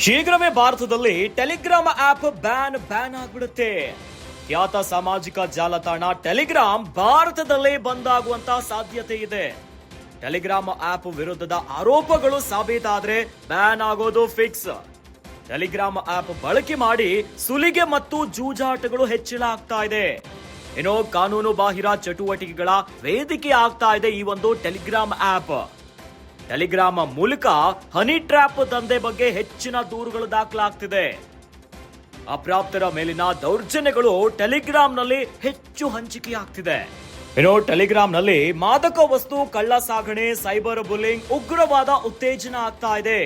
ಶೀಘ್ರವೇ ಭಾರತದಲ್ಲಿ Telegram app ban ಆಗ್ಬಿಡುತ್ತೆ. ಖ್ಯಾತ ಸಾಮಾಜಿಕ ಜಾಲತಾಣ ಟೆಲಿಗ್ರಾಮ್ ಭಾರತದಲ್ಲೇ ಬಂದ್ ಆಗುವಂತ ಸಾಧ್ಯತೆ ಇದೆ. ಟೆಲಿಗ್ರಾಮ್ ಆಪ್ ವಿರುದ್ಧದ ಆರೋಪಗಳು ಸಾಬೀತಾದ್ರೆ ಬ್ಯಾನ್ ಆಗೋದು ಫಿಕ್ಸ್. ಟೆಲಿಗ್ರಾಮ್ ಆಪ್ ಬಳಕೆ ಮಾಡಿ ಸುಲಿಗೆ ಮತ್ತು ಜೂಜಾಟಗಳು ಹೆಚ್ಚಳ ಆಗ್ತಾ ಇದೆ. ಏನೋ ಕಾನೂನು ಬಾಹಿರ ಚಟುವಟಿಕೆಗಳ ವೇದಿಕೆ ಆಗ್ತಾ ಇದೆ ಈ ಒಂದು ಟೆಲಿಗ್ರಾಮ್ ಆಪ್. ಟೆಲಿಗ್ರಾಮ್ ಮೂಲಕ ಹನಿ ಟ್ರ್ಯಾಪ್ ದಂಧೆ ಬಗ್ಗೆ ಹೆಚ್ಚಿನ ದೂರುಗಳು ದಾಖಲಾಗ್ತಿದೆ. ಅಪ್ರಾಪ್ತರ ಮೇಲಿನ ದೌರ್ಜನ್ಯಗಳು ಟೆಲಿಗ್ರಾಂನಲ್ಲಿ ಹೆಚ್ಚು ಹಂಚಿಕೆಯಾಗ್ತಿದೆ. ಟೆಲಿಗ್ರಾಂನಲ್ಲಿ ಮಾದಕ ವಸ್ತು ಕಳ್ಳ ಸಾಗಣೆ, ಸೈಬರ್ ಬುಲ್ಲಿಂಗ್, ಉಗ್ರವಾದ ಉತ್ತೇಜನ ಆಗ್ತಾ ಇದೆ.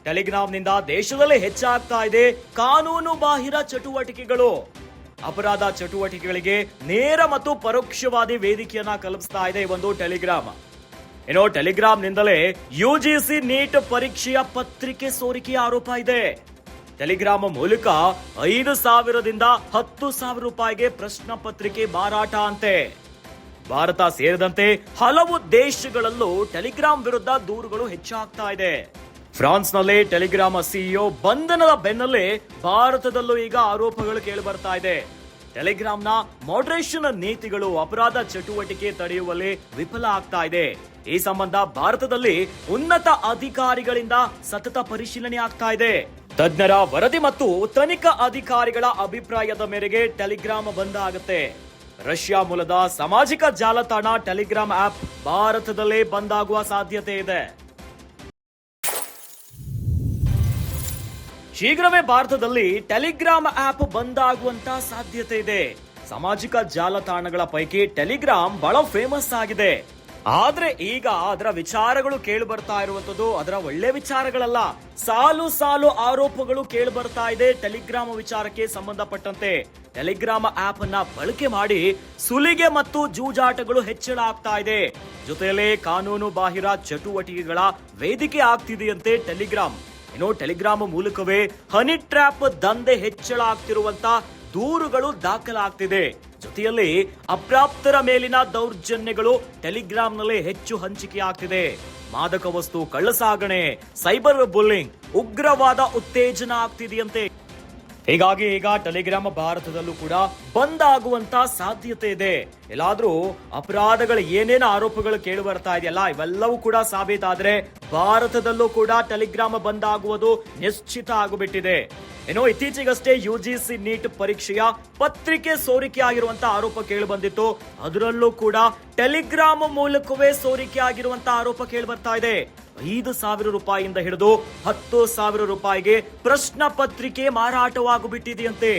ಟೆಲಿಗ್ರಾಂನಿಂದ ದೇಶದಲ್ಲಿ ಹೆಚ್ಚಾಗ್ತಾ ಇದೆ ಕಾನೂನು ಬಾಹಿರ ಚಟುವಟಿಕೆಗಳು. ಅಪರಾಧ ಚಟುವಟಿಕೆಗಳಿಗೆ ನೇರ ಮತ್ತು ಪರೋಕ್ಷವಾದಿ ವೇದಿಕೆಯನ್ನ ಕಲ್ಪಿಸ್ತಾ ಇದೆ ಈ ಒಂದು ಟೆಲಿಗ್ರಾಮ್. ಟೆಲಿಗ್ರಾಂನಿಂದಲೇ ಯುಜಿಸಿ ನೀಟ್ ಪರೀಕ್ಷೆಯ ಪತ್ರಿಕೆ ಸೋರಿಕೆಯ ಆರೋಪ ಇದೆ. ಟೆಲಿಗ್ರಾಮ್ ಮೂಲಕ 5,000ದಿಂದ 10,000 ರೂಪಾಯಿಗೆ ಪ್ರಶ್ನೆ ಪತ್ರಿಕೆ ಮಾರಾಟ ಅಂತೆ. ಭಾರತ ಸೇರಿದಂತೆ ಹಲವು ದೇಶಗಳಲ್ಲೂ ಟೆಲಿಗ್ರಾಮ್ ವಿರುದ್ಧ ದೂರುಗಳು ಹೆಚ್ಚಾಗ್ತಾ ಇದೆ. ಫ್ರಾನ್ಸ್ನಲ್ಲಿ ಟೆಲಿಗ್ರಾಮ್ ಸಿಇಒ ಬಂಧನದ ಬೆನ್ನಲ್ಲೇ ಭಾರತದಲ್ಲೂ ಈಗ ಆರೋಪಗಳು ಕೇಳಿ ಬರ್ತಾ ಇದೆ. ಟೆಲಿಗ್ರಾಂನ ಮಾಡರೇಷನ್ ನೀತಿಗಳು ಅಪರಾಧ ಚಟುವಟಿಕೆ ತಡೆಯುವಲ್ಲಿ ವಿಫಲ ಆಗ್ತಾ ಇದೆ. ಈ ಸಂಬಂಧ ಭಾರತದಲ್ಲಿ ಉನ್ನತ ಅಧಿಕಾರಿಗಳಿಂದ ಸತತ ಪರಿಶೀಲನೆ ಆಗ್ತಾ ಇದೆ. ತಜ್ಞರ ವರದಿ ಮತ್ತು ತನಿಖಾ ಅಧಿಕಾರಿಗಳ ಅಭಿಪ್ರಾಯದ ಮೇರೆಗೆ ಟೆಲಿಗ್ರಾಮ್ ಬಂದ್ ಆಗುತ್ತೆ. ರಷ್ಯಾ ಮೂಲದ ಸಾಮಾಜಿಕ ಜಾಲತಾಣ ಟೆಲಿಗ್ರಾಮ್ ಆಪ್ ಭಾರತದಲ್ಲೇ ಬಂದ್ ಆಗುವ ಸಾಧ್ಯತೆ ಇದೆ. ಶೀಘ್ರವೇ ಭಾರತದಲ್ಲಿ ಟೆಲಿಗ್ರಾಮ್ ಆಪ್ ಬಂದ್ ಆಗುವಂತ ಸಾಧ್ಯತೆ ಇದೆ. ಸಾಮಾಜಿಕ ಜಾಲತಾಣಗಳ ಪೈಕಿ ಟೆಲಿಗ್ರಾಮ್ ಬಹಳ ಫೇಮಸ್ ಆಗಿದೆ. ಆದ್ರೆ ಈಗ ಅದರ ವಿಚಾರಗಳು ಕೇಳಿ ಬರ್ತಾ ಇರುವಂತದ್ದು ಅದರ ಒಳ್ಳೆ ವಿಚಾರಗಳಲ್ಲ. ಸಾಲು ಸಾಲು ಆರೋಪಗಳು ಕೇಳಿ ಬರ್ತಾ ಇದೆ ಟೆಲಿಗ್ರಾಮ್ ವಿಚಾರಕ್ಕೆ ಸಂಬಂಧಪಟ್ಟಂತೆ. ಟೆಲಿಗ್ರಾಮ್ ಆಪ್ ಅನ್ನ ಬಳಕೆ ಮಾಡಿ ಸುಲಿಗೆ ಮತ್ತು ಜೂಜಾಟಗಳು ಹೆಚ್ಚಳ ಆಗ್ತಾ ಇದೆ. ಜೊತೆಯಲ್ಲೇ ಕಾನೂನು ಬಾಹಿರ ಚಟುವಟಿಕೆಗಳ ವೇದಿಕೆ ಆಗ್ತಿದೆಯಂತೆ ಟೆಲಿಗ್ರಾಮ್. ಟೆಲಿಗ್ರಾಮ್ ಮೂಲಕವೇ ಹನಿ ಟ್ರ್ಯಾಪ್ ದಂಧೆ ಹೆಚ್ಚಳ ಆಗ್ತಿರುವಂತ ದೂರುಗಳು ದಾಖಲಾಗ್ತಿದೆ. ಜೊತೆಯಲ್ಲಿ ಅಪ್ರಾಪ್ತರ ಮೇಲಿನ ದೌರ್ಜನ್ಯಗಳು ಟೆಲಿಗ್ರಾಂನಲ್ಲಿ ಹೆಚ್ಚು ಹಂಚಿಕೆಯಾಗ್ತಿದೆ. ಮಾದಕ ವಸ್ತು ಕಳ್ಳಸಾಗಣೆ, ಸೈಬರ್ ಬುಲ್ಲಿಂಗ್, ಉಗ್ರವಾದ ಉತ್ತೇಜನ ಆಗ್ತಿದೆಯಂತೆ. ಹೀಗಾಗಿ ಈಗ ಟೆಲಿಗ್ರಾಮ್ ಭಾರತದಲ್ಲೂ ಕೂಡ ಬಂದ್ ಆಗುವಂತ ಸಾಧ್ಯತೆ ಇದೆ. ಎಲ್ಲಾದ್ರೂ ಅಪರಾಧಗಳ ಏನೇನು ಆರೋಪಗಳು ಕೇಳಿ ಬರ್ತಾ ಇದೆಯಲ್ಲ ಇವೆಲ್ಲವೂ ಕೂಡ ಸಾಬೀತಾದ್ರೆ ಭಾರತದಲ್ಲೂ ಕೂಡ ಟೆಲಿಗ್ರಾಮ್ ಬಂದ್ ಆಗುವುದು ನಿಶ್ಚಿತ ಆಗಿಬಿಟ್ಟಿದೆ. ಇತ್ತೀಚೆಗಷ್ಟೇ ಯುಜಿಸಿ ನೀಟ್ ಪರೀಕ್ಷೆಯ ಪತ್ರಿಕೆ ಸೋರಿಕೆ ಆಗಿರುವಂತ ಆರೋಪ ಕೇಳಿ ಬಂದಿತ್ತು. ಅದರಲ್ಲೂ ಕೂಡ ಟೆಲಿಗ್ರಾಮ್ ಮೂಲಕವೇ ಸೋರಿಕೆ ಆಗಿರುವಂತ ಆರೋಪ ಕೇಳಿ ಬರ್ತಾ ಇದೆ. 5,000 ರೂಪಾಯಿಯಿಂದ ಹಿಡಿದು 10,000 ರೂಪಾಯಿಗೆ ಪ್ರಶ್ನೆ ಪತ್ರಿಕೆ ಮಾರಾಟವಾಗುಬಿಟ್ಟಿದೆಯಂತೆ.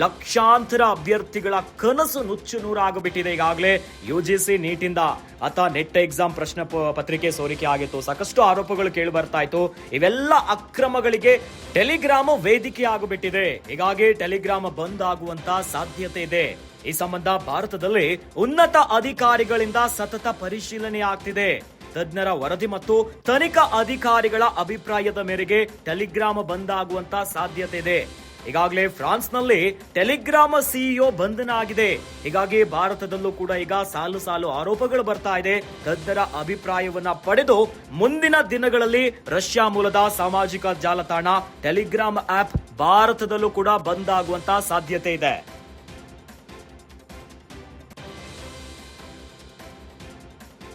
ಲಕ್ಷಾಂತರ ಅಭ್ಯರ್ಥಿಗಳ ಕನಸು ನುಚ್ಚು ನೂರಾಗಿಬಿಟ್ಟಿದೆ. ಈಗಾಗಲೇ ಯುಜಿಸಿ ನೀಟಿಂದ ಅಥವಾ ನೆಟ್ ಎಕ್ಸಾಮ್ ಪ್ರಶ್ನೆ ಪತ್ರಿಕೆ ಸೋರಿಕೆ ಆಗಿತ್ತು. ಸಾಕಷ್ಟು ಆರೋಪಗಳು ಕೇಳಿ ಬರ್ತಾ ಇತ್ತು. ಇವೆಲ್ಲ ಅಕ್ರಮಗಳಿಗೆ ಟೆಲಿಗ್ರಾಮ್ ವೇದಿಕೆ ಆಗಿಬಿಟ್ಟಿದೆ. ಹೀಗಾಗಿ ಟೆಲಿಗ್ರಾಮ್ ಬಂದ್ ಆಗುವಂತ ಸಾಧ್ಯತೆ ಇದೆ. ಈ ಸಂಬಂಧ ಭಾರತದಲ್ಲಿ ಉನ್ನತ ಅಧಿಕಾರಿಗಳಿಂದ ಸತತ ಪರಿಶೀಲನೆ ಆಗ್ತಿದೆ. ತಜ್ಞರ ವರದಿ ಮತ್ತು ತನಿಖಾ ಅಧಿಕಾರಿಗಳ ಅಭಿಪ್ರಾಯದ ಮೇರೆಗೆ ಟೆಲಿಗ್ರಾಮ್ ಬಂದ್ ಆಗುವಂತ ಸಾಧ್ಯತೆ ಇದೆ. ಈಗಾಗಲೇ ಫ್ರಾನ್ಸ್ನಲ್ಲಿ ಟೆಲಿಗ್ರಾಮ್ ಸಿಇಒ ಬಂಧನ ಆಗಿದೆ. ಹೀಗಾಗಿ ಭಾರತದಲ್ಲೂ ಕೂಡ ಈಗ ಸಾಲು ಸಾಲು ಆರೋಪಗಳು ಬರ್ತಾ ಇದೆ. ತಜ್ಞರ ಅಭಿಪ್ರಾಯವನ್ನ ಪಡೆದು ಮುಂದಿನ ದಿನಗಳಲ್ಲಿ ರಷ್ಯಾ ಮೂಲದ ಸಾಮಾಜಿಕ ಜಾಲತಾಣ ಟೆಲಿಗ್ರಾಮ್ ಆಪ್ ಭಾರತದಲ್ಲೂ ಕೂಡ ಬಂದ್ ಆಗುವಂತ ಸಾಧ್ಯತೆ ಇದೆ.